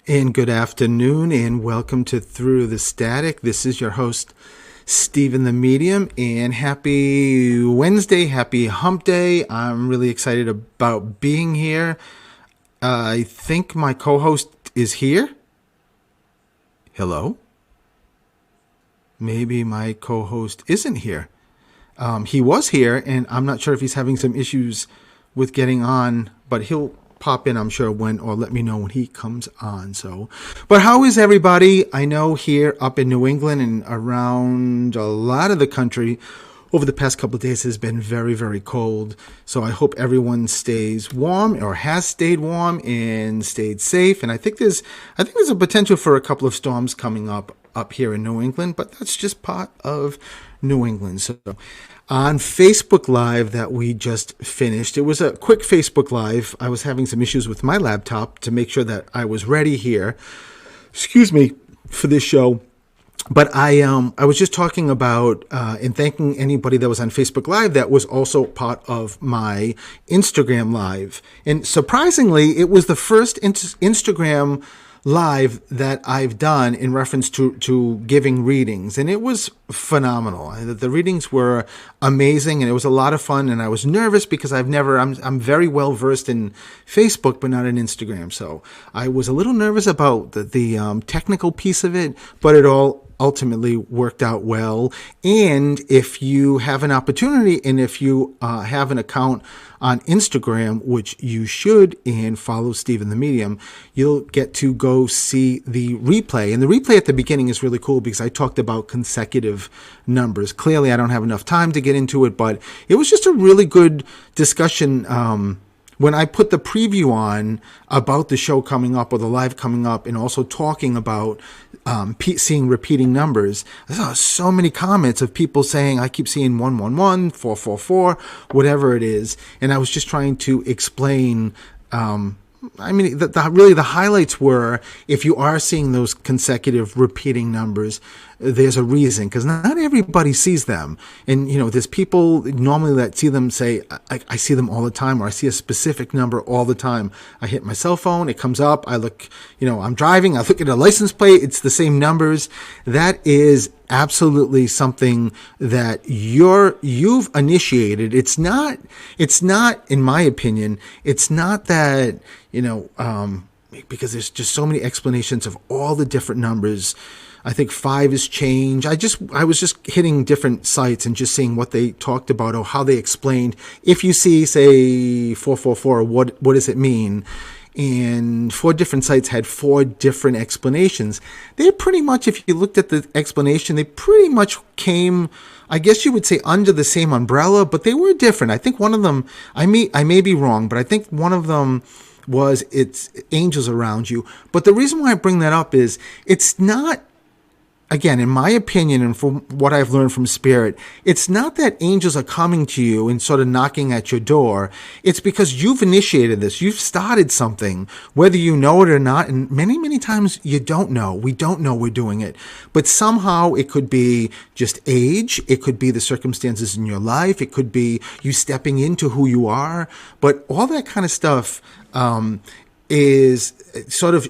And good afternoon, and welcome to Through the Static. This is your host, Stephen the Medium, and happy Wednesday, happy hump day. I'm really excited about being here. I think my co-host is here. Hello? Maybe my co-host isn't here. He was here, and I'm not sure if he's having some issues with getting on, but he'll pop in, I'm sure, or let me know when he comes on. But how is everybody? I know here up in New England and around a lot of the country over the past couple of days has been very, very cold. So I hope everyone stays warm or has stayed warm and stayed safe. And I think there's a potential for a couple of storms coming up here in New England, but that's just part of New England. So on Facebook Live that we just finished, it was a quick Facebook Live. I was having some issues with my laptop to make sure that I was ready here, for this show. But I was just talking about and thanking anybody that was on Facebook Live that was also part of my Instagram Live. And surprisingly, it was the first Instagram Live that I've done in reference to giving readings, and it was phenomenal. The readings were amazing, and it was a lot of fun. And I was nervous because I'm very well versed in Facebook, but not in Instagram. So I was a little nervous about the technical piece of it, but it all ultimately worked out well. And if you have an opportunity, and if you have an account on Instagram, which you should, and follow Stephen the Medium, you'll get to go see the replay. And the replay at the beginning is really cool because I talked about consecutive numbers. Clearly, I don't have enough time to get into it, but it was just a really good discussion. When I put the preview on about the show coming up or the live coming up, and also talking about seeing repeating numbers, I saw so many comments of people saying, I keep seeing 111, 444, whatever it is. And I was just trying to explain, really the highlights were, if you are seeing those consecutive repeating numbers, there's a reason, because not everybody sees them. And, there's people normally that see them say, I see them all the time, or I see a specific number all the time. I hit my cell phone, it comes up, I look, I'm driving, I look at a license plate, it's the same numbers. That is absolutely something that you've initiated. It's not, in my opinion, it's not that, because there's just so many explanations of all the different numbers. I think 5 is change. I was just hitting different sites and just seeing what they talked about or how they explained. If you see, say, 444, what does it mean? And 4 different sites had 4 different explanations. They pretty much, if you looked at the explanation, they pretty much came, I guess you would say, under the same umbrella, but they were different. I think one of them, I may be wrong, but I think one of them was it's angels around you. But the reason why I bring that up is it's not, again, in my opinion, and from what I've learned from Spirit, it's not that angels are coming to you and sort of knocking at your door. It's because you've initiated this. You've started something, whether you know it or not. And many, many times you don't know. We don't know we're doing it. But somehow it could be just age. It could be the circumstances in your life. It could be you stepping into who you are. But all that kind of stuff is sort of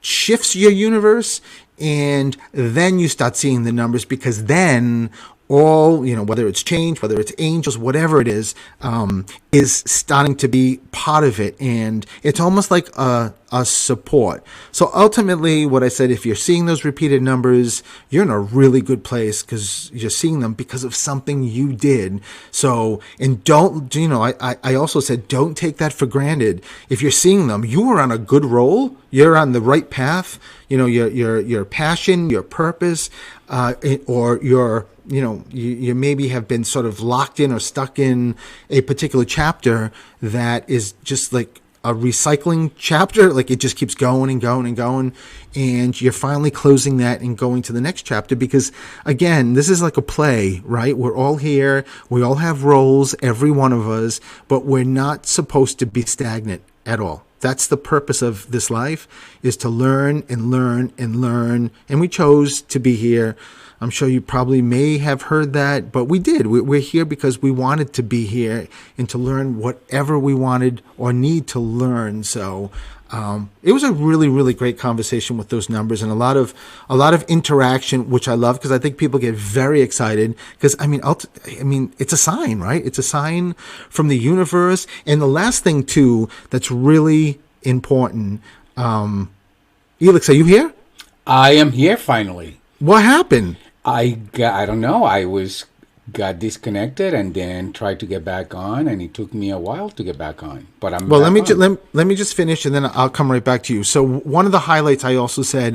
shifts your universe. And then you start seeing the numbers, because then all, whether it's change, whether it's angels, whatever it is starting to be part of it. And it's almost like a support. So ultimately, what I said, if you're seeing those repeated numbers, you're in a really good place, because you're seeing them because of something you did. So, and don't, I also said, don't take that for granted. If you're seeing them, you are on a good roll. You're on the right path. Your passion, your purpose, or your, you maybe have been sort of locked in or stuck in a particular chapter that is just like a recycling chapter, like it just keeps going and going and going, and you're finally closing that and going to the next chapter. Because again, this is like a play, right? We're all here, we all have roles, every one of us, but we're not supposed to be stagnant at all. That's the purpose of this life, is to learn and learn and learn. And we chose to be here. I'm sure you probably may have heard that, but we did. We're here because we wanted to be here and to learn whatever we wanted or need to learn. So it was a really, really great conversation with those numbers, and a lot of interaction, which I love, because I think people get very excited. Because I mean, it's a sign, right? It's a sign from the universe. And the last thing too, that's really important. Elix, are you here? I am here finally. What happened? I don't know. Got disconnected and then tried to get back on, and it took me a while to get back on. But I'm Well, let back me on. let me just finish, and then I'll come right back to you. So one of the highlights I also said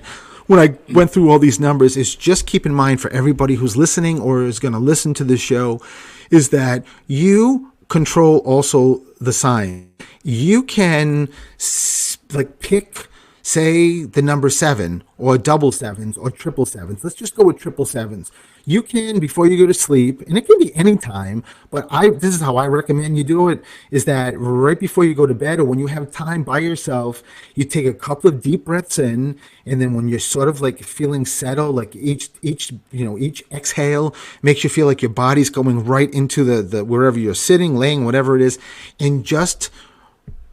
when I went through all these numbers is just keep in mind for everybody who's listening or is going to listen to this show, is that you control also the sign. You can like pick, say, the number seven or double sevens or triple sevens. Let's just go with triple sevens. You can, before you go to sleep, and it can be any time, but this is how I recommend you do it, is that right before you go to bed or when you have time by yourself, you take a couple of deep breaths in, and then when you're sort of like feeling settled, like each exhale makes you feel like your body's going right into the wherever you're sitting, laying, whatever it is, and just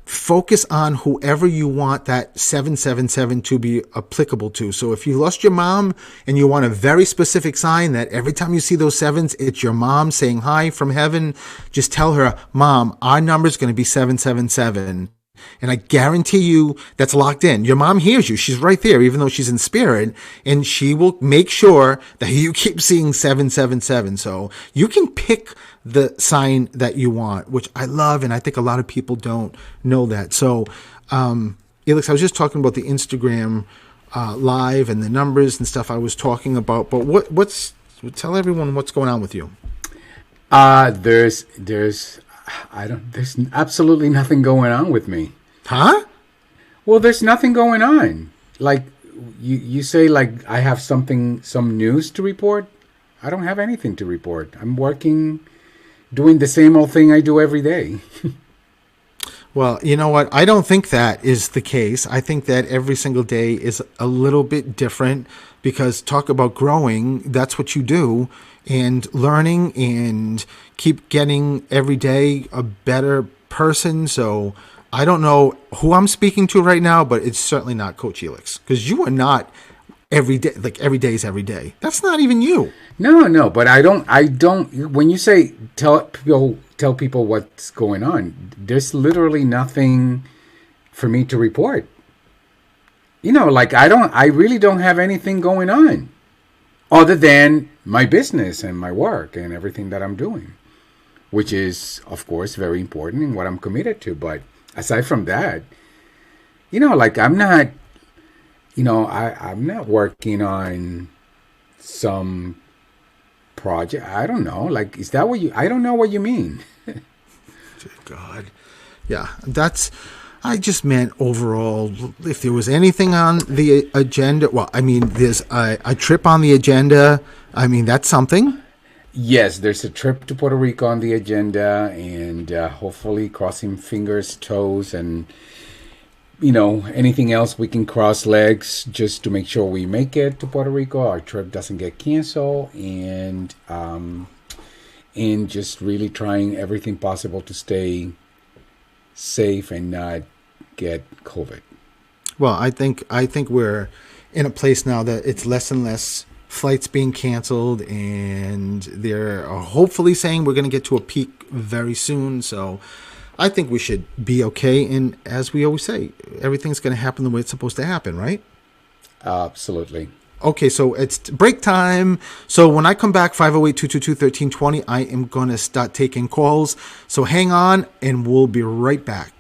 focus on whoever you want that 777 to be applicable to. So if you lost your mom and you want a very specific sign that every time you see those sevens, it's your mom saying hi from heaven, just tell her, Mom, our number is going to be 777. And I guarantee you that's locked in. Your mom hears you. She's right there, even though she's in spirit, and she will make sure that you keep seeing 777. So you can pick the sign that you want, which I love. And I think a lot of people don't know that. So, Elix, I was just talking about the Instagram live and the numbers and stuff I was talking about, but tell everyone what's going on with you. There's I don't there's absolutely nothing going on with me. Huh? Well, there's nothing going on. Like you say, like I have some news to report. I don't have anything to report. I'm working, doing the same old thing I do every day. Well, you know what? I don't think that is the case. I think that every single day is a little bit different, because talk about growing, that's what you do, and learning and keep getting every day a better person. So I don't know who I'm speaking to right now, but it's certainly not Coach Helix, because you are not every day, like every day is every day. That's not even you. No, but I don't. When you say tell people what's going on, there's literally nothing for me to report. Like I really don't have anything going on other than my business and my work and everything that I'm doing, which is of course very important and what I'm committed to. But aside from that, like I'm not working on some project. I don't know. Like, is that what you? I don't know what you mean. God. Yeah, I just meant overall, if there was anything on the agenda, well, I mean, there's a trip on the agenda. I mean, that's something. Yes, there's a trip to Puerto Rico on the agenda, and hopefully, crossing fingers, toes, and anything else we can cross legs just to make sure we make it to Puerto Rico. Our trip doesn't get canceled, and just really trying everything possible to stay safe and not get COVID. Well, I think we're in a place now that it's less and less flights being canceled, and they're hopefully saying we're going to get to a peak very soon. So I think we should be okay. And as we always say, everything's going to happen the way it's supposed to happen, right? Absolutely. Okay, so it's break time. So when I come back, 508-222-1320, I am going to start taking calls. So hang on, and we'll be right back.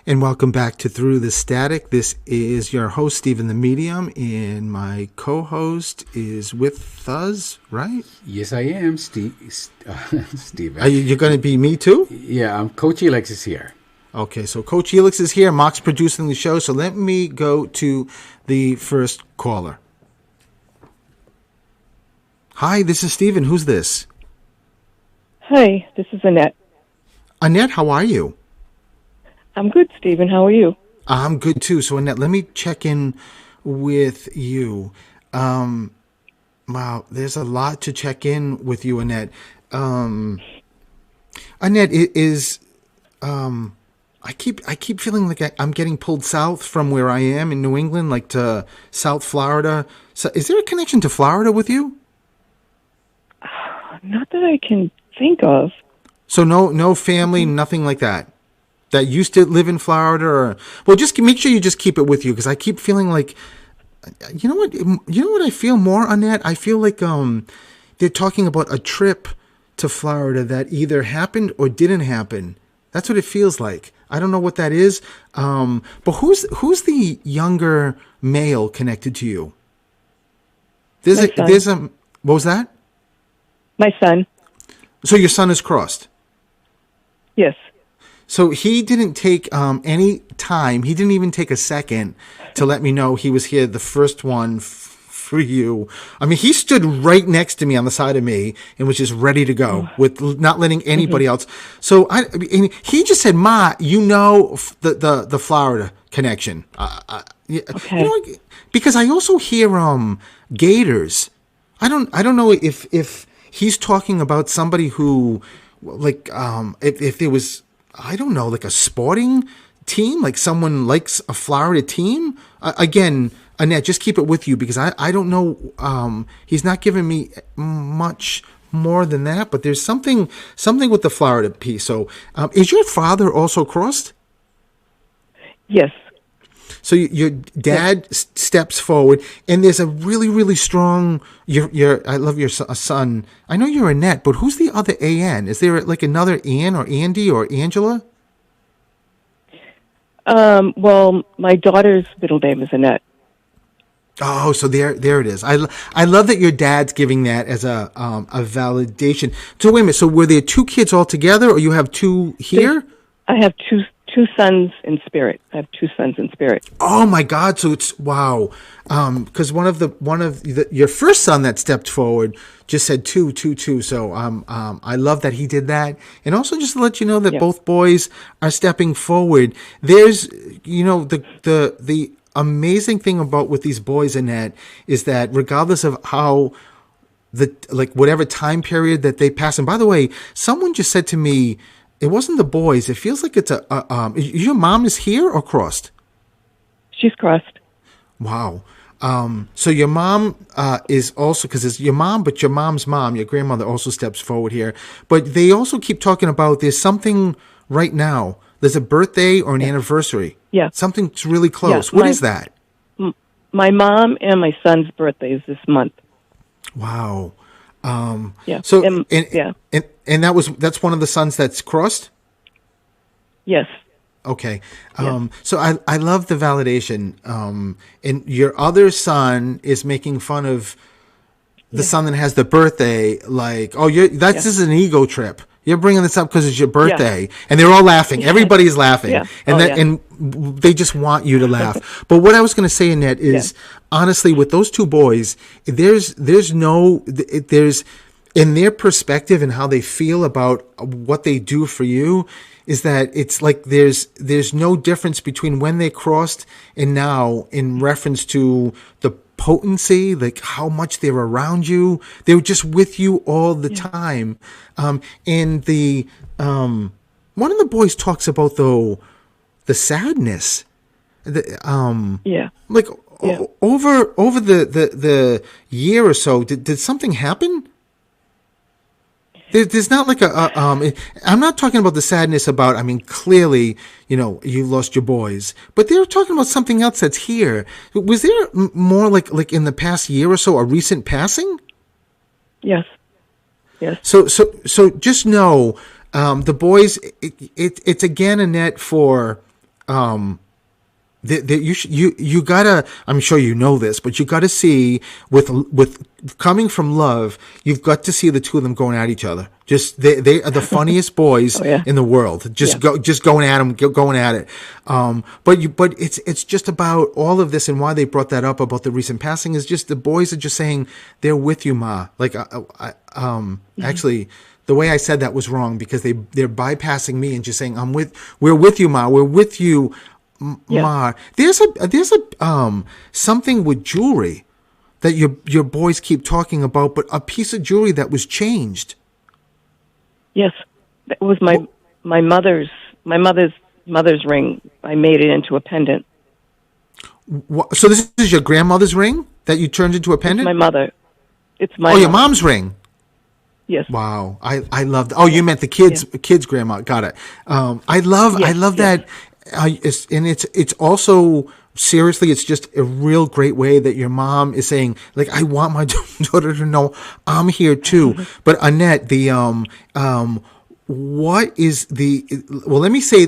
And welcome back to Through the Static. This is your host, Stephen the Medium, and my co-host is with us, right? Yes, I am, Stephen. You're going to be me too? Yeah, Coach Elix is here. Okay, so Coach Elix is here. Mark's producing the show, so let me go to the first caller. Hi, this is Stephen. Who's this? Hi, this is Annette. Annette, how are you? I'm good, Stephen. How are you? I'm good too. So Annette, let me check in with you. Wow, there's a lot to check in with you, Annette. Annette, it is I keep feeling like I'm getting pulled south from where I am in New England, like to South Florida. So is there a connection to Florida with you? Not that I can think of. So no family, nothing like that used to live in Florida, or well, just make sure you just keep it with you, because I keep feeling like, you know what I feel more on that. I feel like they're talking about a trip to Florida that either happened or didn't happen. That's what it feels like. I don't know what that is. But who's the younger male connected to you? There's a what was that? My son. So your son is crossed. Yes. So he didn't take any time. He didn't even take a second to let me know he was here, the first one for you. I mean, he stood right next to me on the side of me and was just ready to go with not letting anybody else. So he just said, "Ma, the Florida connection." Okay. Because I also hear gators. I don't know if he's talking about somebody who, like, if there was, I don't know, like a sporting team, like someone likes a Florida team. Again, Annette, just keep it with you, because I don't know. He's not giving me much more than that, but there's something with the Florida piece. So is your father also crossed? Yes. So your dad steps forward, and there's a really, really strong. I love your son. I know you're Annette, but who's the other Ann? Is there like another Ann or Andy or Angela? Well, my daughter's middle name is Annette. Oh, so there it is. I love that your dad's giving that as a validation. So wait a minute. So were there two kids all together, or you have two here? I have two sons in spirit. I have two sons in spirit. Oh my God! So it's wow. Because one of your first son that stepped forward just said two. So I love that he did that, and also just to let you know that both boys are stepping forward. There's the amazing thing about with these boys, Annette, is that regardless of how whatever time period that they pass. And by the way, someone just said to me, it wasn't the boys. It feels like it's your mom is here or crossed? She's crossed. Wow. So your mom is also, because it's your mom, but your mom's mom, your grandmother, also steps forward here. But they also keep talking about there's something right now. There's a birthday or an anniversary. Yeah. Something's really close. What is that? My mom and my son's birthday is this month. Wow. Yeah. So and that's one of the sons that's crossed? Yes. Okay. So I love the validation. And your other son is making fun of the son that has the birthday, like, oh, this is an ego trip. You're bringing this up because it's your birthday, and they're all laughing. Everybody's laughing, and they just want you to laugh. But what I was going to say, Annette, is honestly, with those two boys, there's in their perspective and how they feel about what they do for you, is that it's like there's no difference between when they crossed and now in reference to the potency, like how much they're around you. They were just with you all the time. And the one of the boys talks about the sadness. Over the year or so, did something happen? There's not like I'm not talking about the sadness about, I mean, clearly, you lost your boys, but they're talking about something else that's here. Was there more like in the past year or so, a recent passing? Yes. Yes. So just know, the boys, it's again, Annette, for you gotta, I'm sure you know this, but you gotta see with coming from love, you've got to see the two of them going at each other. Just they are the funniest boys Oh, yeah. in the world. Just Yeah. going at them, going at it. But it's just about all of this, and why they brought that up about the recent passing is just the boys are just saying they're with you, Ma. Like actually, the way I said that was wrong, because they're bypassing me and just saying we're with you, Ma. We're with you, Yeah. Ma. There's a something with jewelry that your boys keep talking about, but a piece of jewelry that was changed. Yes. It was my mother's ring. I made it into a pendant. So this is your grandmother's ring that you turned into a It's pendant? my mother. It's my Your mom. mom's ring. Yes. Wow, I love. Oh, you meant the kids' grandma. Got it. I love Yes, that. It's also, seriously, it's just a real great way that your mom is saying, like, I want my daughter to know I'm here too. But Annette, what is the? Well, let me say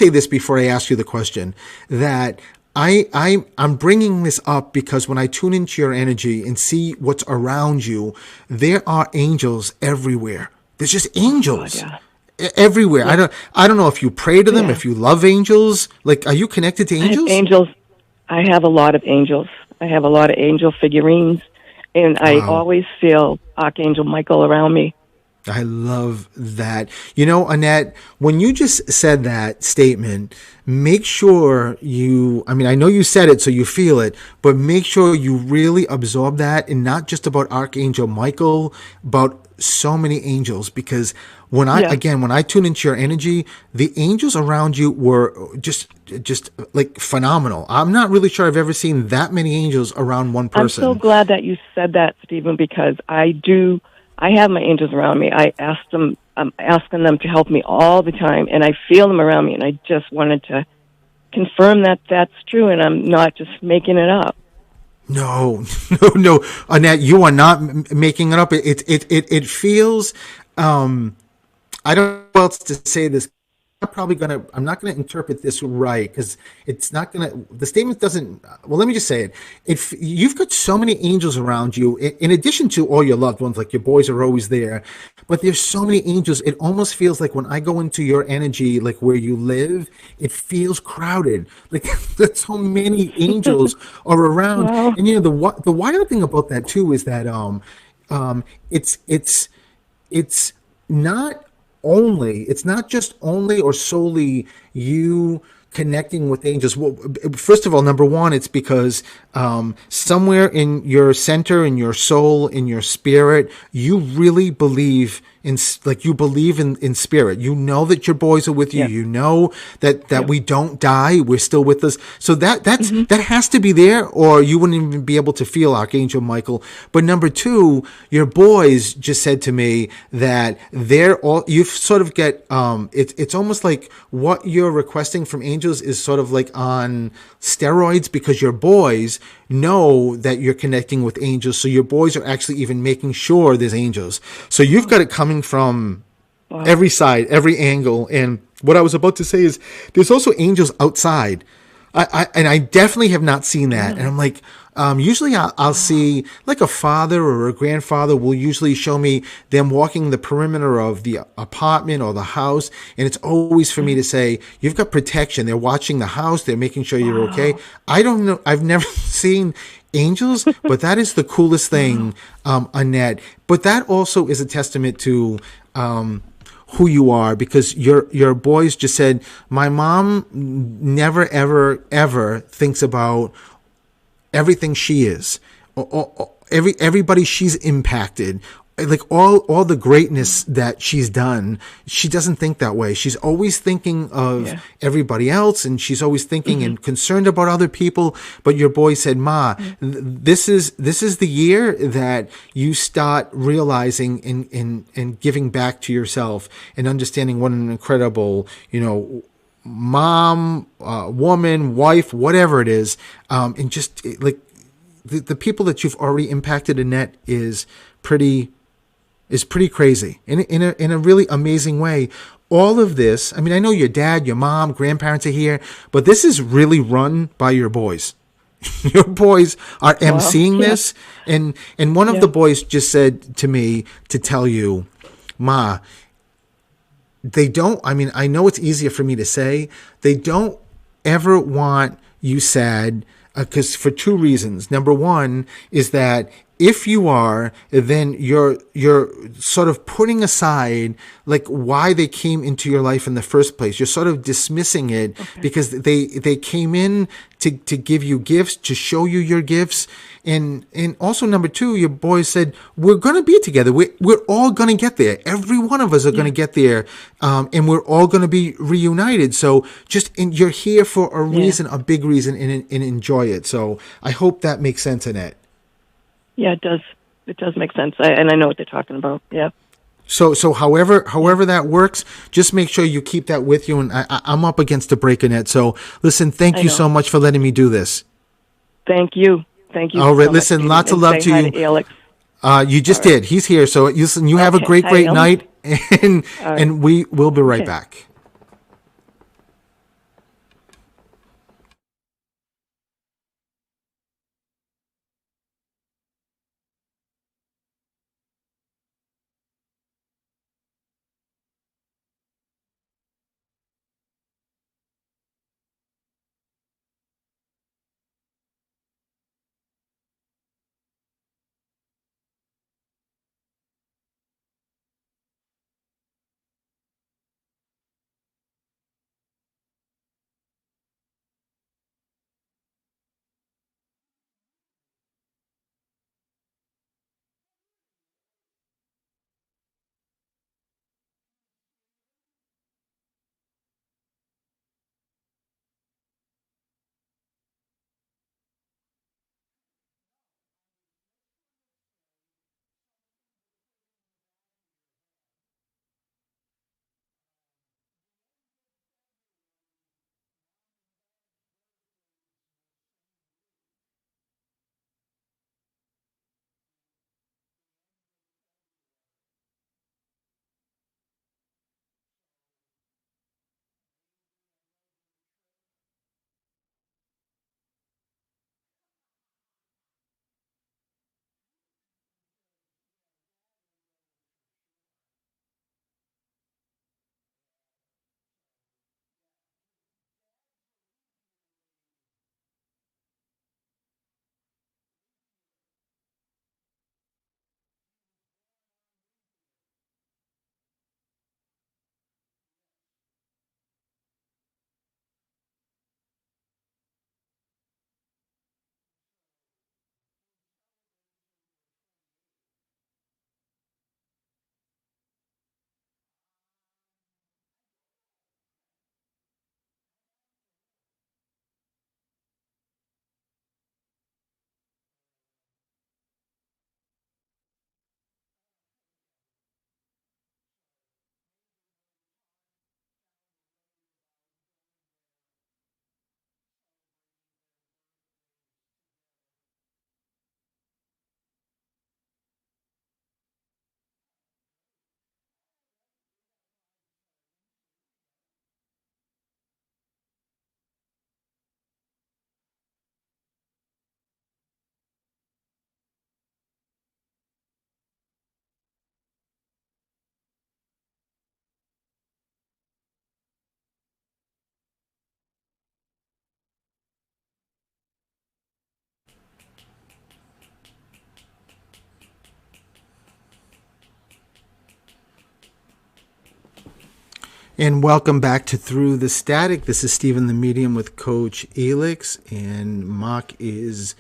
this before I ask you the question. That I'm bringing this up because when I tune into your energy and see what's around you, there are angels everywhere. There's just angels everywhere. Yeah. I don't know if you pray to them, Yeah. if you love angels. Like, are you connected to I have angels? angels. I have a lot of angels. I have a lot of angel figurines, and I Wow. always feel Archangel Michael around me. I love that. You know, Annette, when you just said that statement, make sure I know you said it so you feel it, but make sure you really absorb that, and not just about Archangel Michael, about so many angels, because when I tune into your energy, the angels around you were just like phenomenal. I'm not really sure I've ever seen that many angels around one person. I'm so glad that you said that, Stephen, because I have my angels around me. I'm asking them to help me all the time, and I feel them around me, and I just wanted to confirm that that's true, and I'm not just making it up. No, no, Annette, you are not making it up. It feels. I don't know how else to say this. I'm not gonna interpret this right, because it's not gonna. The statement doesn't. Well, let me just say it. You've got so many angels around you, in addition to all your loved ones, like your boys are always there. But there's so many angels. It almost feels like when I go into your energy, like where you live, it feels crowded. Like there's so many angels are around. Wow. And the wild thing about that too is that it's not it's not just only or solely you connecting with angels. Well, first of all, number one, it's because somewhere in your center, in your soul, in your spirit, you really believe in spirit. You know that your boys are with you. Yeah. You know that we don't die. We're still with us. So that has to be there, or you wouldn't even be able to feel Archangel Michael. But number two, your boys just said to me that you sort of get it's almost like what you're requesting from angels is sort of like on steroids, because your boys know that you're connecting with angels. So your boys are actually even making sure there's angels. So you've got it coming from every side, every angle. And what I was about to say is there's also angels outside. I definitely have not seen that. And I'm like, usually I'll see like a father or a grandfather will usually show me them walking the perimeter of the apartment or the house. And it's always for me to say, you've got protection. They're watching the house. They're making sure you're okay. I don't know. I've never seen angels, but that is the coolest thing, Annette. But that also is a testament to, who you are, because your boys just said, my mom never ever thinks about everything she is, or everybody she's impacted, like all the greatness that she's done. She doesn't think that way. She's always thinking of everybody else, and she's always thinking and concerned about other people. But your boy said, Ma, this is the year that you start realizing and giving back to yourself and understanding what an incredible, mom, woman, wife, whatever it is, and just like the people that you've already impacted, Annette, is pretty crazy in a really amazing way. all of this, I mean, I know your dad, your mom, grandparents are here, but this is really run by your boys. Your boys are Wow. emceeing Yeah. this, and one of Yeah. the boys just said to me to tell you, Ma, they don't, I mean, I know it's easier for me to say, they don't ever want you sad, because for two reasons. Number one is that if you are, then you're sort of putting aside like why they came into your life in the first place. You're sort of dismissing it because they came in to give you gifts, to show you your gifts. And also number two, your boys said, we're going to be together. We're all going to get there. Every one of us are going to get there. And we're all going to be reunited. So you're here for a reason, a big reason, and enjoy it. So I hope that makes sense, Annette. Yeah, it does. It does make sense. And I know what they're talking about. Yeah. So however that works, just make sure you keep that with you. And I'm up against the break, Annette. So listen, thank you so much for letting me do this. Thank you. Thank you. All right, so listen, much, lots of love to you. Alex. You just did. He's here. So you have a Okay. great Hi, Alex. night, and right. and we will be right Okay. back. And welcome back to Through the Static. This is Stephen the Medium with Coach Elix, and Mark is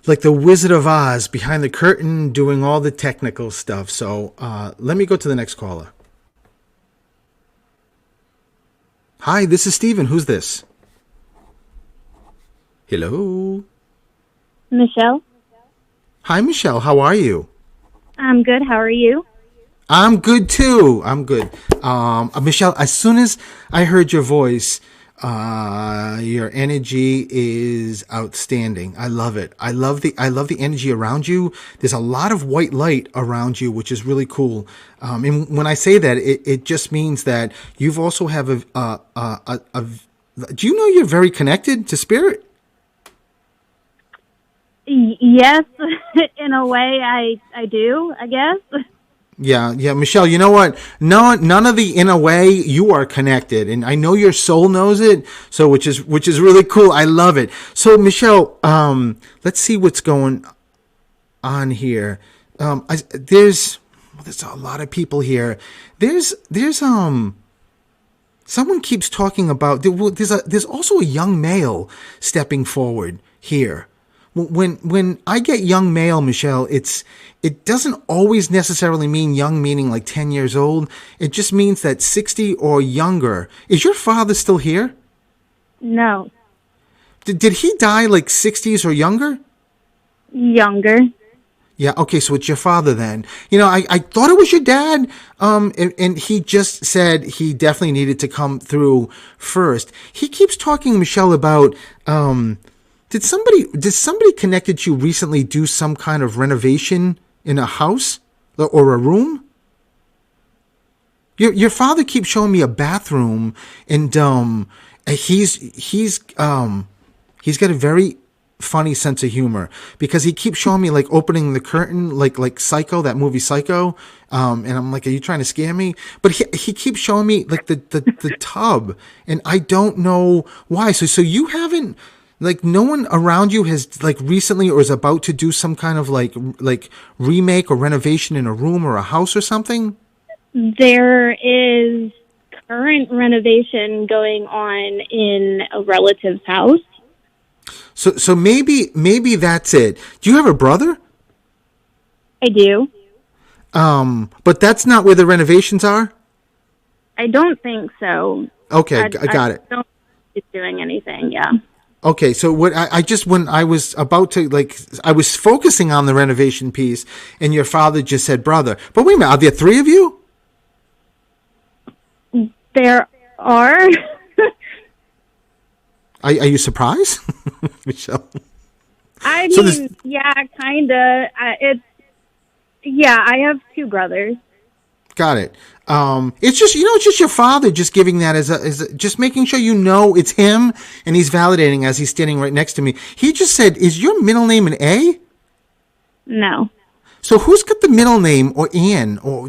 like the Wizard of Oz behind the curtain doing all the technical stuff. So let me go to the next caller. Hi, this is Stephen. Who's this? Hello. Michelle. Hi, Michelle. How are you? I'm good. How are you? I'm good too. I'm good. Michelle, as soon as I heard your voice, Your energy is outstanding. I love it. I love the energy around you. There's a lot of white light around you, which is really cool. And when I say that, it just means that you've also have a do you know you're very connected to spirit? Yes, in a way, I do, I guess. Yeah, Michelle, you know what? No, none of the in a way you are connected, and I know your soul knows it. So, which is really cool. I love it. So, Michelle, let's see what's going on here. There's a lot of people here. There's someone keeps talking about. There's also a young male stepping forward here. When I get young male, Michelle, it doesn't always necessarily mean young, meaning like 10 years old. It just means that 60 or younger. Is your father still here? No, Did he die like 60s or younger? younger. Yeah, okay, so it's your father then. You know, I thought it was your dad, and he just said he definitely needed to come through first. He keeps talking, Michelle, about did somebody connected to you recently do some kind of renovation in a house or a room? Your father keeps showing me a bathroom, and he's got a very funny sense of humor because he keeps showing me like opening the curtain like Psycho, that movie Psycho, and I'm like, are you trying to scare me? But he keeps showing me like the tub, and I don't know why. So you haven't, like, no one around you has like recently or is about to do some kind of like remake or renovation in a room or a house or something? There is current renovation going on in a relative's house. So maybe that's it. Do you have a brother? I do. But that's not where the renovations are? I don't think so. Okay, I got it. I don't think he's doing anything, yeah. Okay, so what I just, when I was about to, like, I was focusing on the renovation piece, and your father just said brother. But wait a minute, are there three of you? There are. Are you surprised, Michelle? I So mean, yeah, kind of. I have two brothers. Got it. It's just, it's just your father just giving that as just making sure it's him, and he's validating as he's standing right next to me. He just said, is your middle name an A? No. So who's got the middle name, or Ann, or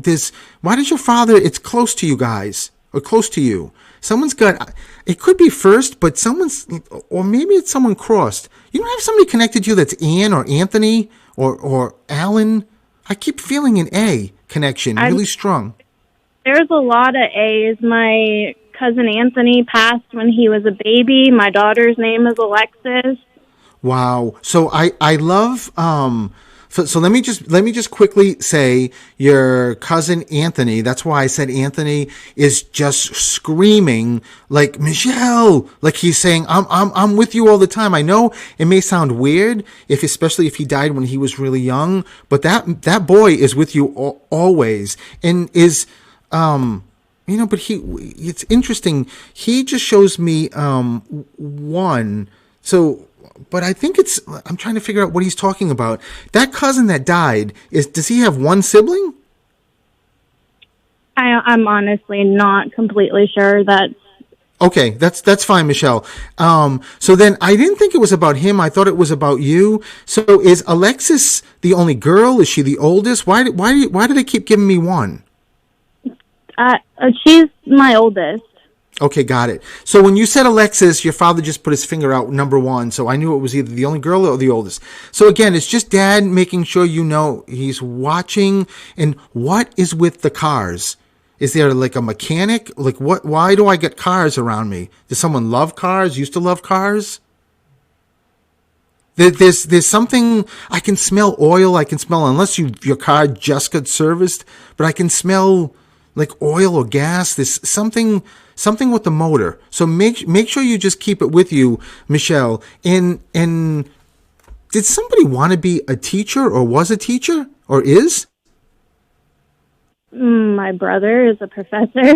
why does your father, it's close to you guys, or close to you? Someone's got, it could be first, but or maybe it's someone crossed. You don't have somebody connected to you that's Ann or Anthony or Alan? I keep feeling an A connection, really strong. There's a lot of A's. My cousin Anthony passed when he was a baby. My daughter's name is Alexis. Wow. So I love so let me just quickly say your cousin Anthony, that's why I said Anthony, is just screaming like, Michelle, like he's saying, I'm with you all the time. I know it may sound weird especially if he died when he was really young, but that boy is with you always, and is but it's interesting. He just shows me one. So, but I think I'm trying to figure out what he's talking about. That cousin that died, does he have one sibling? I'm honestly not completely sure. Okay, that's fine, Michelle. So then I didn't think it was about him. I thought it was about you. So is Alexis the only girl? Is she the oldest? Why do they keep giving me one? She's my oldest. Okay, got it. So when you said Alexis, your father just put his finger out, number one. So I knew it was either the only girl or the oldest. So again, it's just Dad making sure he's watching. And what is with the cars? Is there like a mechanic? Like what? Why do I get cars around me? Does someone love cars? Used to love cars? There's something. I can smell oil. I can smell, unless your car just got serviced, but I can smell like oil or gas. There's something with the motor. So make sure you just keep it with you, Michelle. And did somebody want to be a teacher, or was a teacher, or is? My brother is a professor.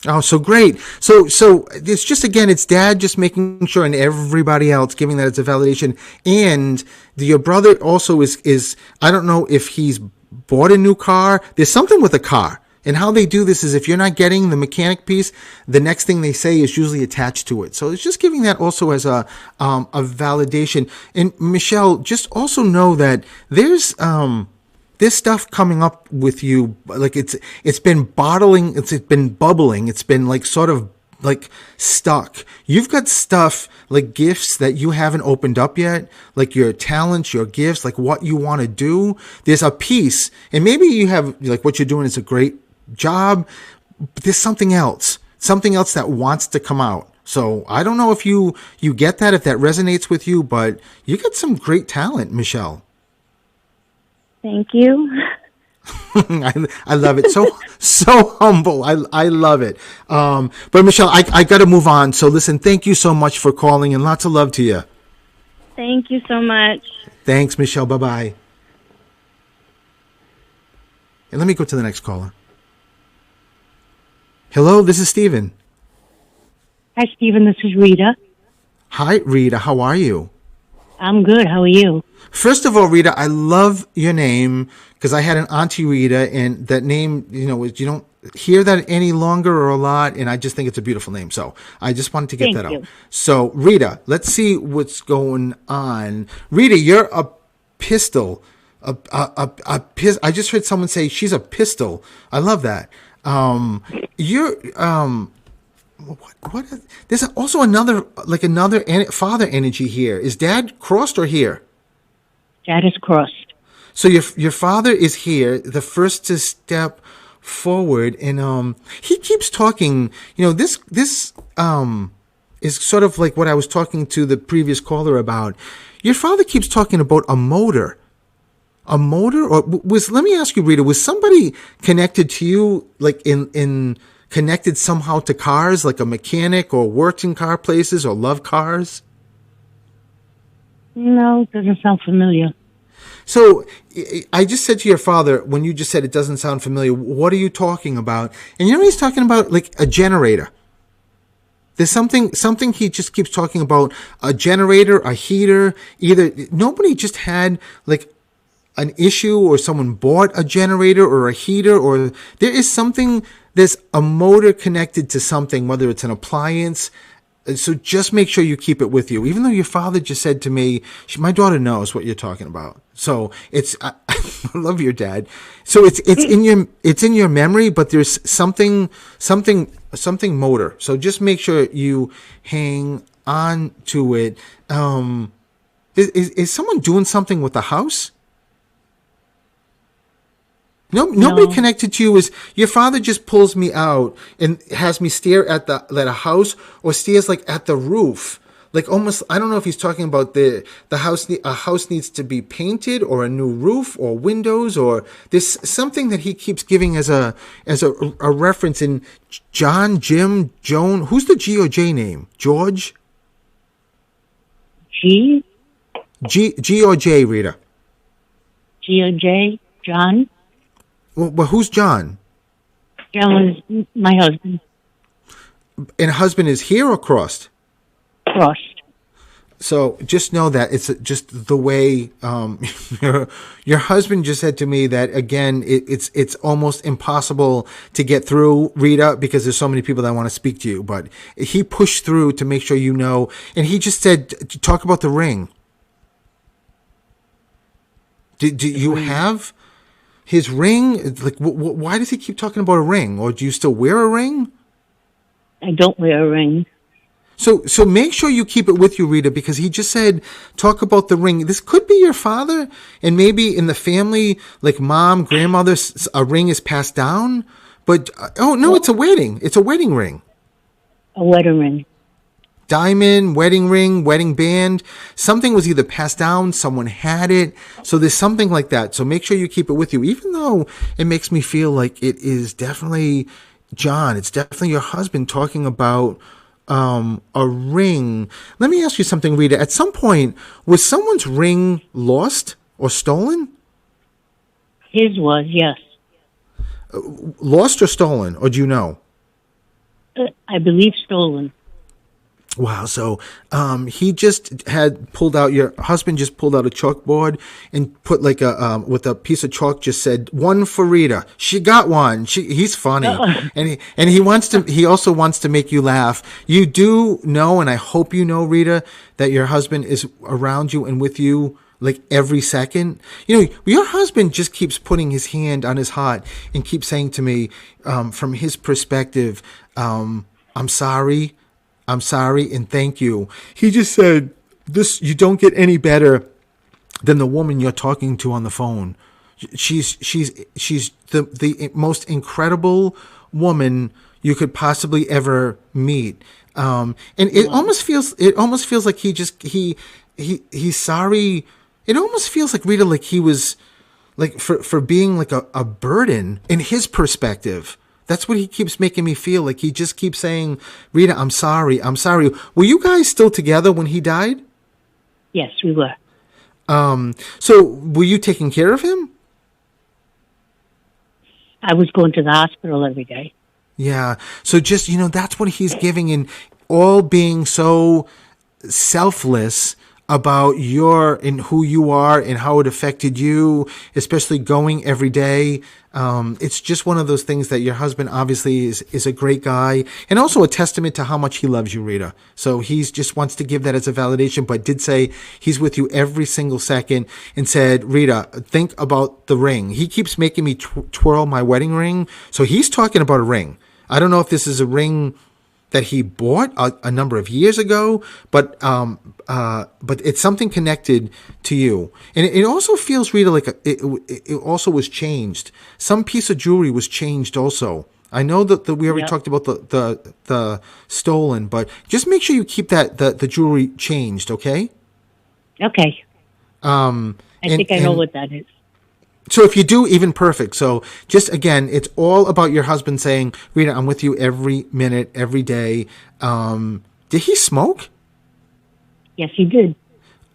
Oh, so great. So it's just, again, it's dad just making sure, and everybody else giving that as a validation. And your brother also is, I don't know if he's bought a new car. There's something with a car. And how they do this is if you're not getting the mechanic piece, the next thing they say is usually attached to it. So it's just giving that also as a validation. And Michelle, just also know that there's stuff coming up with you, like it's been bottling, it's been bubbling, it's been like sort of like stuck. You've got stuff like gifts that you haven't opened up yet, like your talents, your gifts, like what you want to do. There's a piece, and maybe you have, like, what you're doing is a great job, but there's something else that wants to come out. So I don't know if you get that, if that resonates with you, but you got some great talent, Michelle. Thank you. I love it. So humble. I love it. But Michelle, I got to move on. So listen, thank you so much for calling, and lots of love to you. Thank you so much. Thanks, Michelle. Bye-bye. And let me go to the next caller. Hello, this is Stephen. Hi, Stephen. This is Rita. Hi, Rita. How are you? I'm good. How are you? First of all, Rita, I love your name because I had an auntie Rita, and that name, you don't hear that any longer or a lot, and I just think it's a beautiful name. So I just wanted to get Thank that you. out. So, Rita, let's see what's going on. Rita, you're a pistol. I just heard someone say she's a pistol. I love that. You're what? There's also another father energy here. Is Dad crossed or here? Dad is crossed. So your father is here, the first to step forward, and he keeps talking. This is sort of like what I was talking to the previous caller about. Your father keeps talking about a motor. A motor, or let me ask you, Rita, was somebody connected to you, like in connected somehow to cars, like a mechanic, or worked in car places, or love cars? No, doesn't sound familiar. So I just said to your father, when you just said it doesn't sound familiar, what are you talking about? And he's talking about like a generator. There's something he just keeps talking about, a generator, a heater. Either nobody just had like an issue, or someone bought a generator or a heater, or there's a motor connected to something, whether it's an appliance. So just make sure you keep it with you. Even though your father just said to me, my daughter knows what you're talking about. So I love your dad. So it's in your memory, but there's something motor. So just make sure you hang on to it. Is someone doing something with the house? Nobody connected to you. Is your father just pulls me out and has me stare at a house, or stares like at the roof, like almost, I don't know if he's talking about the house. A house needs to be painted, or a new roof, or windows, or there's something that he keeps giving as a reference in John, Jim, Joan. Who's the G or J name? George? G or J, Rita? G or J? John? Well, who's John? John was my husband. And husband is here or crossed? Crossed. So just know that it's just the way your husband just said to me that, again, it's almost impossible to get through, Rita, because there's so many people that want to speak to you. But he pushed through to make sure you know. And he just said, talk about the ring. Do you have his ring? Like, why does he keep talking about a ring? Or do you still wear a ring? I don't wear a ring. So make sure you keep it with you, Rita, because he just said, talk about the ring. This could be your father, and maybe in the family, like mom, grandmother, a ring is passed down. But, it's a wedding. It's a wedding ring. A wedding ring. Diamond, wedding ring, wedding band. Something was either passed down, someone had it. So there's something like that. So make sure you keep it with you, even though it makes me feel like it is definitely John. It's definitely your husband talking about a ring. Let me ask you something, Rita. At some point, was someone's ring lost or stolen? His was, yes. Lost or stolen, or do you know? I believe stolen. Wow. So he just had pulled out, your husband just pulled out a chalkboard and put like a, with a piece of chalk, just said, "One for Rita. She got one." He's funny. He also wants to make you laugh. You do know, and I hope you know, Rita, that your husband is around you and with you like every second. You know, your husband just keeps putting his hand on his heart and keeps saying to me, from his perspective, "I'm sorry. I'm sorry and thank you." He just said, "This, you don't get any better than the woman you're talking to on the phone. She's the most incredible woman you could possibly ever meet." And it almost feels like he's sorry. It almost feels like, Rita, like he was like for being like a burden in his perspective. That's what he keeps making me feel like. He just keeps saying, "Rita, I'm sorry. I'm sorry." Were you guys still together when he died? Yes, we were. So were you taking care of him? I was going to the hospital every day. Yeah. So just, that's what he's giving, and all being so selfless about who you are and how it affected you, especially going every day. It's just one of those things that your husband obviously is a great guy, and also a testament to how much he loves you, Rita. So he's just wants to give that as a validation, but did say he's with you every single second, and said, "Rita, think about the ring." He keeps making me twirl my wedding ring. So he's talking about a ring. I don't know if this is a ring that he bought a number of years ago, but it's something connected to you, and it also feels, Rita, like it also was changed. Some piece of jewelry was changed also. I know that we already talked about the stolen, but just make sure you keep the jewelry changed, okay? Okay. I think I know what that is. So if you do, even perfect. So just again, it's all about your husband saying, "Rita, I'm with you every minute, every day." Did he smoke? Yes, he did.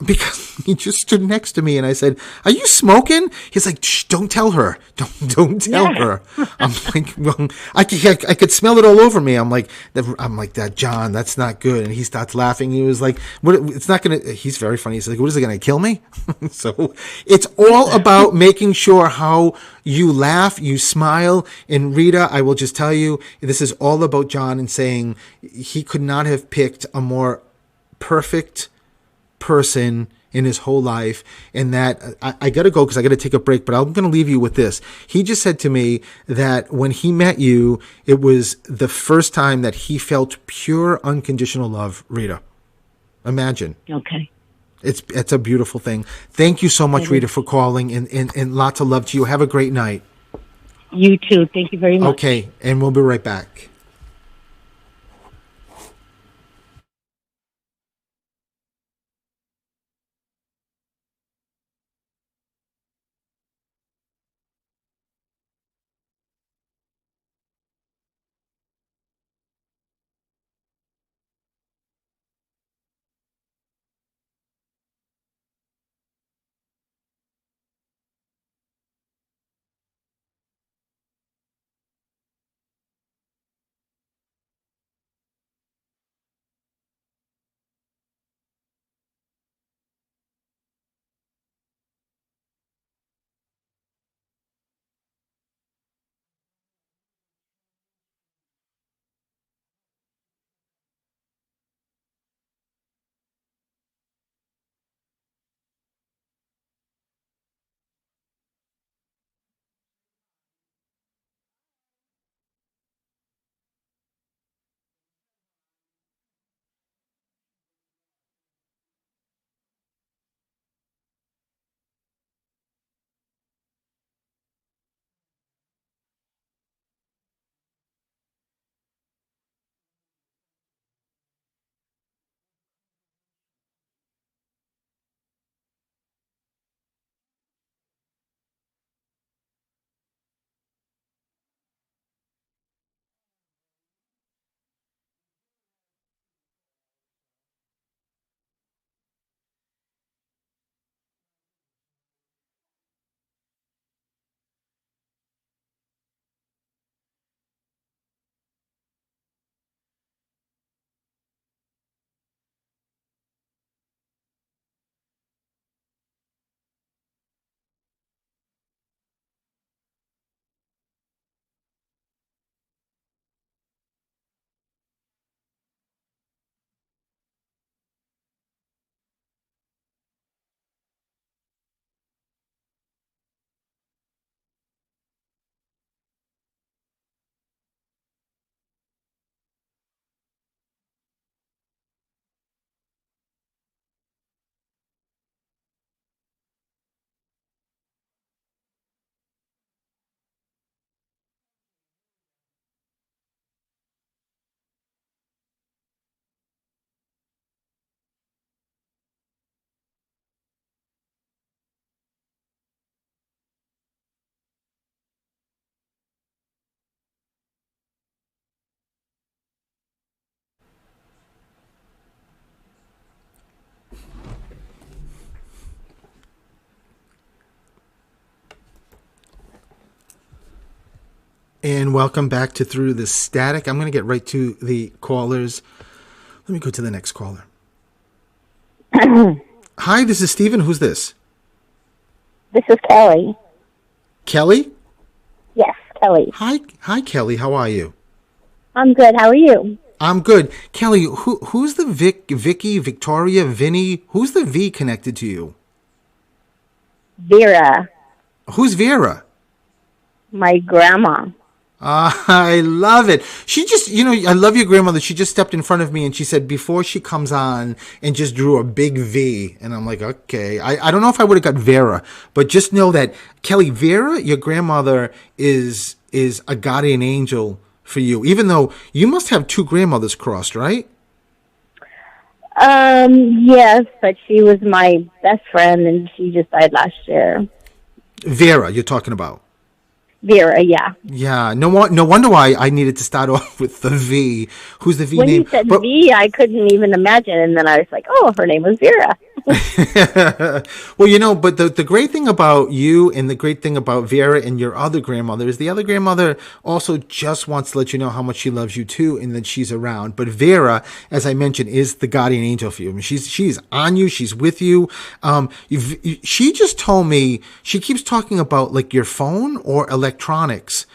Because he just stood next to me and I said, "Are you smoking?" He's like, "Shh, don't tell her. Don't tell her." I'm like, well, I could smell it all over me. I'm like, "That John, that's not good." And he starts laughing. He was like, "What? It's not going to," he's very funny. He's like, "What is it going to kill me?" So it's all about making sure how you laugh, you smile. And Rita, I will just tell you, this is all about John, and saying he could not have picked a more perfect person in his whole life. And that I got to go because I got to take a break, but I'm going to leave you with this. He just said to me that when he met you, it was the first time that he felt pure unconditional love. Rita, imagine. Okay. It's a beautiful thing. Thank you so much, Rita, for calling, and lots of love to you. Have a great night. You too. Thank you very much. Okay. And we'll be right back. And welcome back to Through the Static. I'm going to get right to the callers. Let me go to the next caller. Hi, this is Stephen. Who's this? This is Kelly. Kelly? Yes, Kelly. Hi, Kelly. How are you? I'm good. How are you? I'm good. Kelly, who's the Vicky, Victoria, Vinny? Who's the V connected to you? Vera, Who's Vera? my grandma. I love it. She just, I love your grandmother. She just stepped in front of me and she said before she comes on and just drew a big V. And I'm like, okay. I don't know if I would have got Vera, but just know that, Kelly, Vera, your grandmother is a guardian angel for you, even though you must have two grandmothers crossed, right? Yes, but she was my best friend and she just died last year. Vera, you're talking about. Vera, yeah. Yeah, no wonder why I needed to start off with the V. Who's the V When name? you said V, I couldn't even imagine, and then I was like, oh, her name was Vera. Well, but the great thing about you and the great thing about Vera and your other grandmother is the other grandmother also just wants to let you know how much she loves you too and that she's around. But Vera, as I mentioned, is the guardian angel for you. I mean, she's on you. She's with you. She just told me she keeps talking about like your phone or electronics.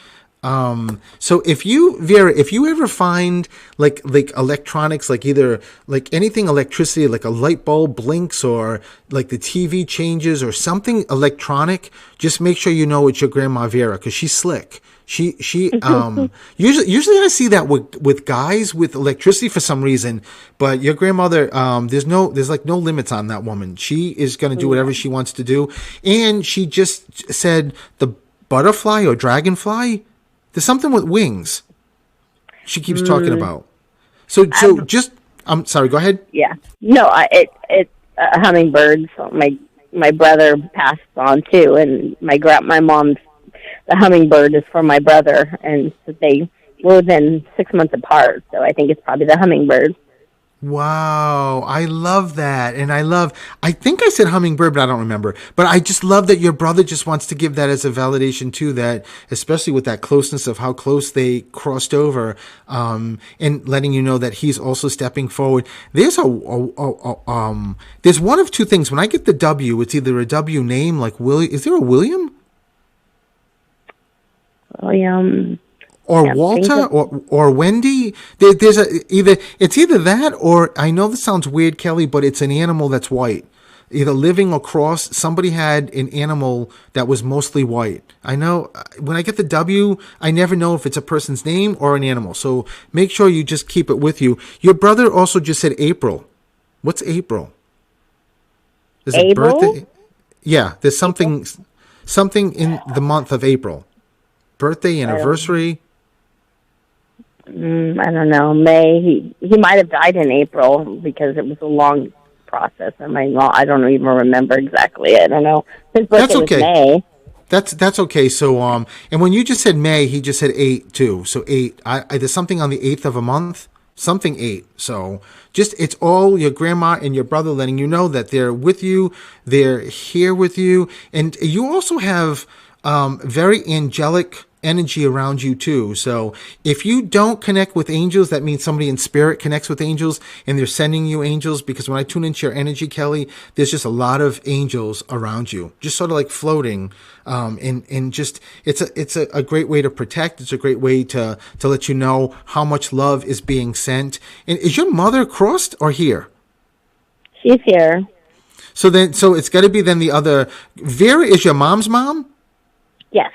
So if you ever find like electronics, like either like anything electricity, like a light bulb blinks or like the TV changes or something electronic, just make sure you know it's your grandma Vera, because she's slick. She usually I see that with guys with electricity for some reason, but your grandmother, there's like no limits on that woman. She is going to do whatever she wants to do. And she just said the butterfly or dragonfly, there's something with wings she keeps talking about. So just, I'm sorry, go ahead. Yeah. No, it's a hummingbird. So my brother passed on too, and my mom's, the hummingbird is for my brother, and so they were within 6 months apart. So I think it's probably the hummingbird. Wow, I love that. And I think I said hummingbird, but I don't remember. But I just love that your brother just wants to give that as a validation too, that especially with that closeness of how close they crossed over, and letting you know that he's also stepping forward. There's there's one of two things. When I get the W, it's either a W name like William. Is there a William? William. Or Walter or Wendy. There's either that or, I know this sounds weird, Kelly, but it's an animal that's white, either living or crossed. Somebody had an animal that was mostly white. I know when I get the W, I never know if it's a person's name or an animal. So make sure you just keep it with you. Your brother also just said April. What's April? Is it birthday? Yeah, there's something in the month of April. Birthday, anniversary. I don't know. May. He might have died in April because it was a long process. I don't even remember exactly. I don't know. His birthday was May. That's okay. So and when you just said May, he just said 8 too. So 8. There's something on the 8th of a month. Something 8. So it's all your grandma and your brother letting you know that they're with you. They're here with you, and you also have very angelic energy around you too. So if you don't connect with angels, that means somebody in spirit connects with angels and they're sending you angels, because when I tune into your energy, Kelly, there's just a lot of angels around you, just sort of like floating. And just, it's a great way to protect. It's a great way to let you know how much love is being sent. And is your mother crossed or here? She's here. So it's got to be then the other. Vera is your mom's mom? Yes.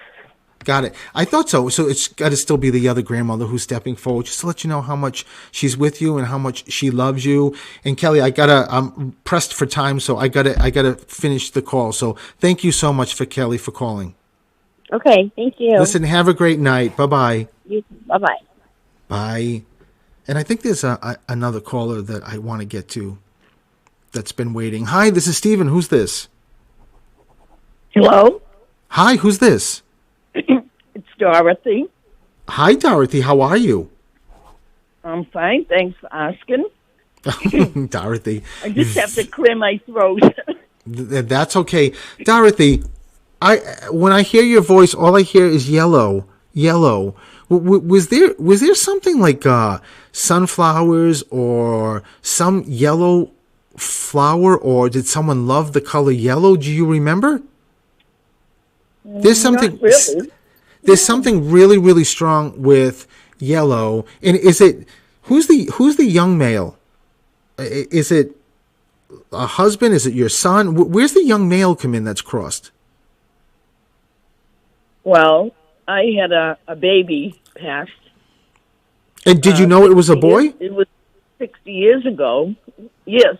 Got it. I thought so. So it's got to still be the other grandmother who's stepping forward, just to let you know how much she's with you and how much she loves you. And Kelly, I'm pressed for time, so I gotta finish the call. So thank you so much Kelly for calling. Okay, thank you. Listen, have a great night. Bye-bye. Bye-bye. Bye. And I think there's another caller that I want to get to that's been waiting. Hi, this is Stephen. Who's this? Hello? Hi, who's this? It's Dorothy. Hi, Dorothy. How are you? I'm fine. Thanks for asking. Dorothy. I just have to clear my throat. That's okay. Dorothy, when I hear your voice, all I hear is yellow. Was there something like sunflowers or some yellow flower, or did someone love the color yellow? Do you remember? There's something. Not really. There's something really, really strong with yellow. And is it who's the young male? Is it a husband? Is it your son? Where's the young male come in that's crossed? Well, I had a baby passed. And did you know it was a boy? It was 60 years ago. Yes.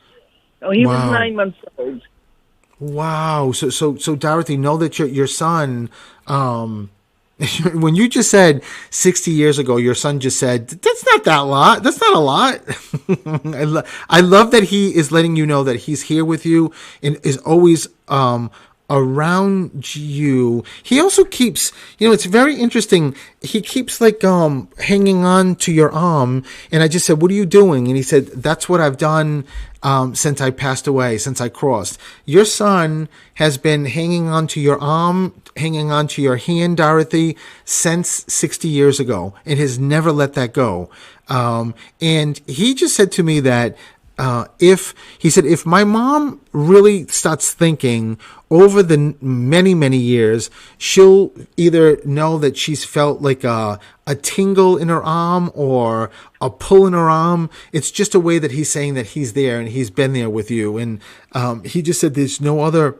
Oh, he was Wow. 9 months old. Wow. So Dorothy, know that your son, when you just said 60 years ago, your son just said, that's not that lot. That's not a lot. I love that he is letting you know that he's here with you and is always, around you. He also keeps, it's very interesting. He keeps like hanging on to your arm, and I just said, "What are you doing?" And he said, "That's what I've done since I passed away, since I crossed." Your son has been hanging on to your arm, hanging on to your hand, Dorothy, since 60 years ago, and has never let that go. And he just said to me that if my mom really starts thinking over the many, many years, she'll either know that she's felt like a tingle in her arm or a pull in her arm. It's just a way that he's saying that he's there and he's been there with you. And he just said there's no other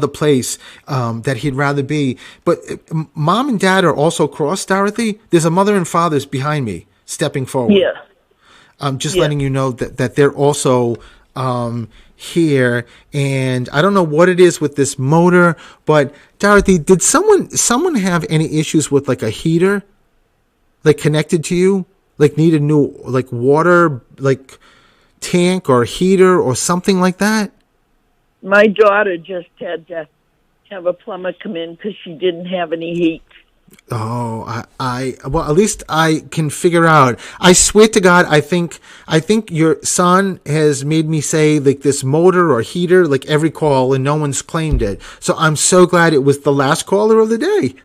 place that he'd rather be. But mom and dad are also crossed, Dorothy. There's a mother and father's behind me stepping forward. Yes. I'm just letting you know that they're also here, and I don't know what it is with this motor, but Dorothy, did someone have any issues with like a heater, like connected to you, like need a new like water like tank or heater or something like that? My daughter just had to have a plumber come in because she didn't have any heat. Oh, well, at least I can figure out. I swear to God, I think your son has made me say like this motor or heater like every call, and no one's claimed it. So I'm so glad it was the last caller of the day.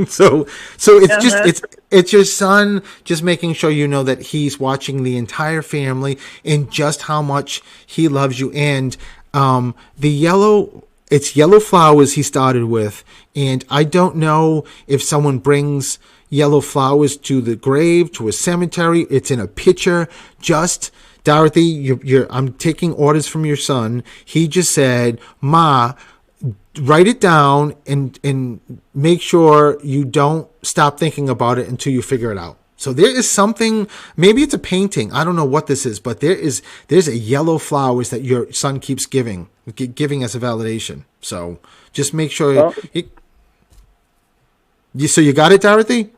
so it's just it's your son just making sure you know that he's watching the entire family and just how much he loves you. And it's yellow flowers he started with, and I don't know if someone brings yellow flowers to the grave, to a cemetery. It's in a pitcher. Just, Dorothy, I'm taking orders from your son. He just said, "Ma, write it down and make sure you don't stop thinking about it until you figure it out." So there is something, maybe it's a painting. I don't know what this is, but there's a yellow flowers that your son keeps giving as a validation. So just make sure. So you got it, Dorothy?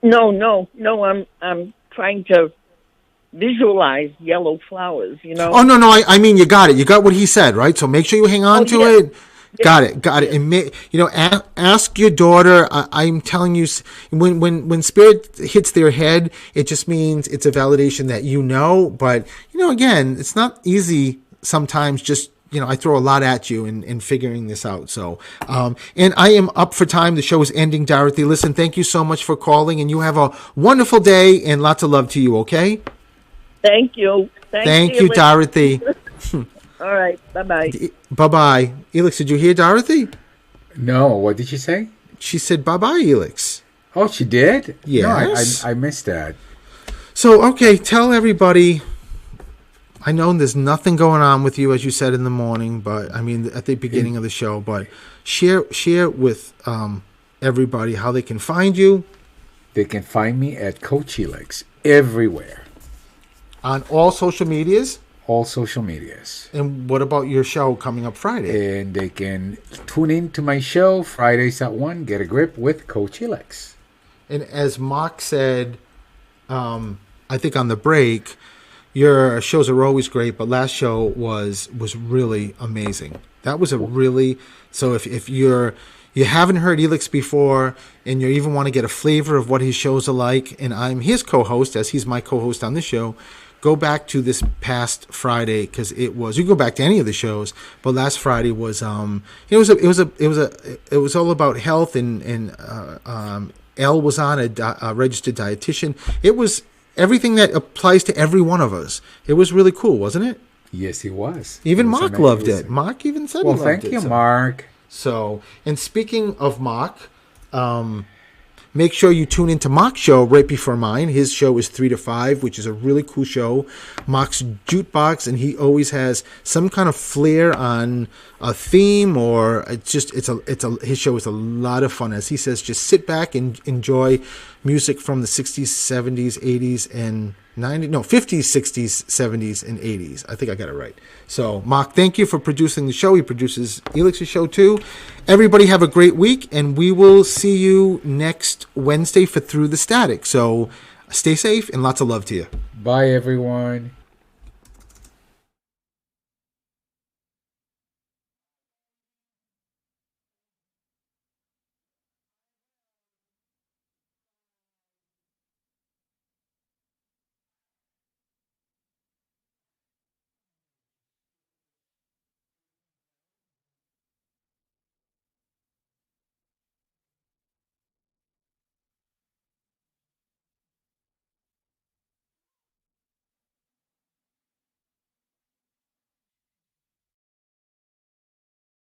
No. I'm trying to visualize yellow flowers. Oh no. I mean, you got it. You got what he said, right? So make sure you hang on to it. Got it. And ask your daughter. I'm telling you, when spirit hits their head, it just means it's a validation that you know. But again, it's not easy sometimes. Just I throw a lot at you in figuring this out. So, and I am up for time. The show is ending, Dorothy. Listen, thank you so much for calling, and you have a wonderful day and lots of love to you. Okay. Thank you. Thank you, Dorothy. All right. Bye-bye. Bye-bye. Elix, did you hear Dorothy? No, what did she say? She said bye-bye, Elix. Oh, she did? Yes. No, I missed that. So, okay, tell everybody. I know there's nothing going on with you, as you said in the morning, but I mean, at the beginning of the show, but share with everybody how they can find you. They can find me at Coach Elix everywhere. On all social medias? All social medias. And what about your show coming up Friday? And they can tune in to my show Fridays at 1, Get a Grip with Coach Elix. And as Mark said, I think on the break, your shows are always great, but last show was really amazing. That was so if you haven't heard Elix before and you even want to get a flavor of what his shows are like, and I'm his co-host as he's my co-host on this show, go back to this past Friday because you can go back to any of the shows, but last Friday was it was all about health and Elle was on, a registered dietitian. It was everything that applies to every one of us. It was really cool, wasn't it? Yes, he was. Even It was Mark loved amazing. it. Mark even said Well, he loved it. thank you, So- Mark. So, and speaking of Mark, make sure you tune into Mark's show right before mine. His show is 3 to 5, which is a really cool show. Mark's Jukebox, and he always has some kind of flair on a theme, or his show is a lot of fun. As he says, just sit back and enjoy music from the 60s, 70s, 80s, and 50s, 60s, 70s, and 80s. I think I got it right. So, Mark, thank you for producing the show. He produces Elix's show, too. Everybody have a great week, and we will see you next Wednesday for Through the Static. So, stay safe, and lots of love to you. Bye, everyone.